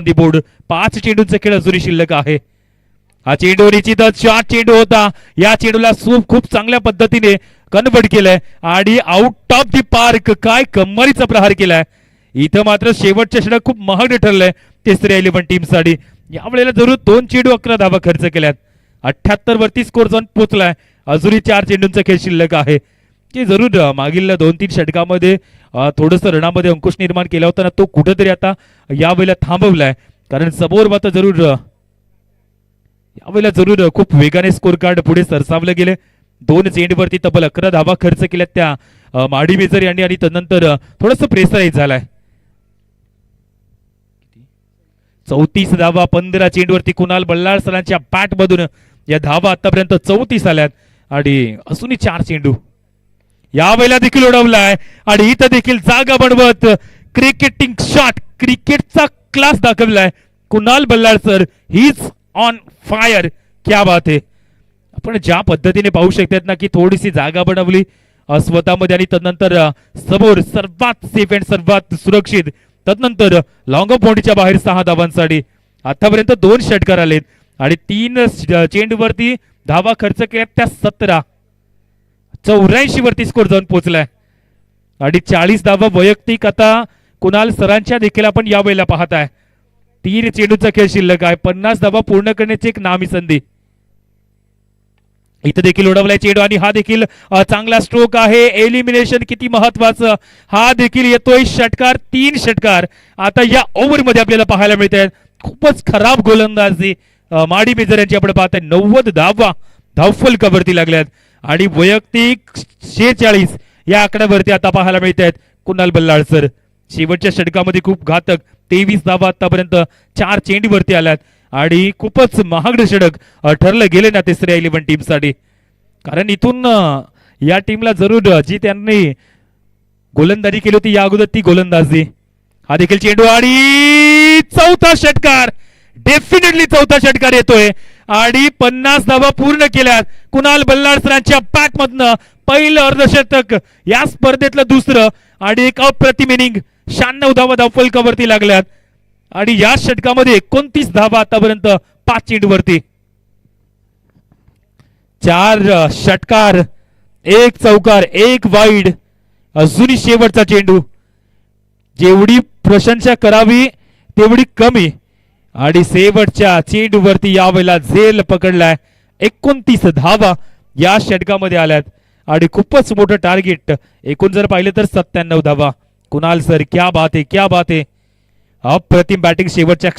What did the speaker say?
Board 5 चेंडूंचा खेळ अजूनही शिल्लक आहे. हा चेंडू निश्चितच शॉट चेंडू होता. या चेंडूला खूप चांगल्या पद्धतीने कन्वर्ट केलंय आणि आउट ऑफ दी पार्क. काय कमालीचा प्रहार केलाय. इथं मात्र शेवटच्या षटक खूप महाग ठरलंय तिसऱ्या 11 टीम साठी. यावेळेला जरूर 2 चेंडू 11 धावा खर्च केल्यात. 78 वरती स्कोर जाऊन पोहोचलाय. अजूनही 4 चेंडूंचा खेळ शिल्लक आहे की जरूर मागील 2-3 षटकामध्ये थोडस रणामध्ये अंकुश निर्माण केला होता ना, तो कुठेतरी आता यावेळेला थांबवलाय. कारण समोर मात्र जरूर यावेळेला जरूर खूप वेगाने स्कोर कार्ड पुढे सरसावले गेले. 2 चेंडूवरती तब्बल 11 धावा खर्च केल्यात त्या माडी मेजर यांनी आणि त्यानंतर थोडस प्रेशराईज झालाय. 34 धावा 15 चेंडूवरती कुणाल बल्लाळ सरांच्या बॅट मधून या धावा आतापर्यंत 34 आल्यात आणि अजूनही 4 चेंडू यावेळेला देखील उडवलाय आणि इथं देखील जागा बनवत क्रिकेटिंग शॉट क्रिकेटचा क्लास दाखवलाय कुणाल बल्लाळ सर. हीच ऑन फायर. क्या बात आहे. आपण ज्या पद्धतीने पाहू शकतात ना की थोडीशी जागा बनवली स्वतःमध्ये आणि त्यानंतर समोर सर्वात सेफ अँड सर्वात सुरक्षित त्यानंतर लॉंग ऑफ बाउंड्रीच्या बाहेर 6 धावांसाठी आतापर्यंत 2 षटकार आलेत आणि 3 चेंडूवरती धावा खर्च केल्यात त्या 17. 84 वरती स्कोर जाऊन पोहोचलाय आणि 40 धावा वैयक्तिक आता कुणाल सरांच्या देखील आपण यावेळेला पाहताय. 3 चेंडूचा खेळ शिल्लक आहे. 50 धावा पूर्ण करण्याची एक नामी संधी. इथं देखील उडवलाय चेंडू आणि हा देखील चांगला स्ट्रोक आहे. एलिमिनेशन किती महत्वाचं. हा देखील येतोय षटकार. 3 षटकार आता या ओव्हर मध्ये आपल्याला पाहायला मिळत आहेत. खूपच खराब गोलंदाजी माडी मेजर यांची आपण पाहताय. 90 धावा धावफलकावरती लागल्यात आणि वैयक्तिक 46 या आकड्यावरती आता पाहायला मिळत आहेत कुणाल बल्लाळ सर. शेवटच्या षटकामध्ये खूप घातक 23 धावा आतापर्यंत 4 चेंडूवरती आल्यात आणि खूपच महागडं षटक ठरलं गेले ना तिसऱ्या 11 टीम साठी. कारण इथून या टीमला जरूर जी त्यांनी गोलंदाजी केली होती या अगोदर ती गोलंदाजी. हा देखील चेंडू आणि 4था षटकार. डेफिनेटली 4था षटकार येतोय आणि 50 धावा पूर्ण केल्यात कुणाल बल्लाळ सरांच्या बॅट मधनं. पहिलं अर्धशतक या स्पर्धेतलं दुसरं आणि एक अप्रतिम इनिंग. 96 धावा धावफलकावरती लागल्यात आणि या षटकामध्ये 29 धावा आतापर्यंत 5 चेंडूवरती. 4 षटकार 1 चौकार 1 वाईड. अजूनही शेवटचा चेंडू. जेवढी प्रशंसा करावी तेवढी कमी आणि शेवटच्या चेंडूवरती यावेळेला झेल पकडलाय. 29 धावा या षटकामध्ये आल्यात आणि खूपच मोठं टार्गेट. एकूण जर पाहिलं तर 97 धावा. कुणाल सर क्या बात आहे क्या बात आहे. अप्रतिम बॅटिंग शेवटच्या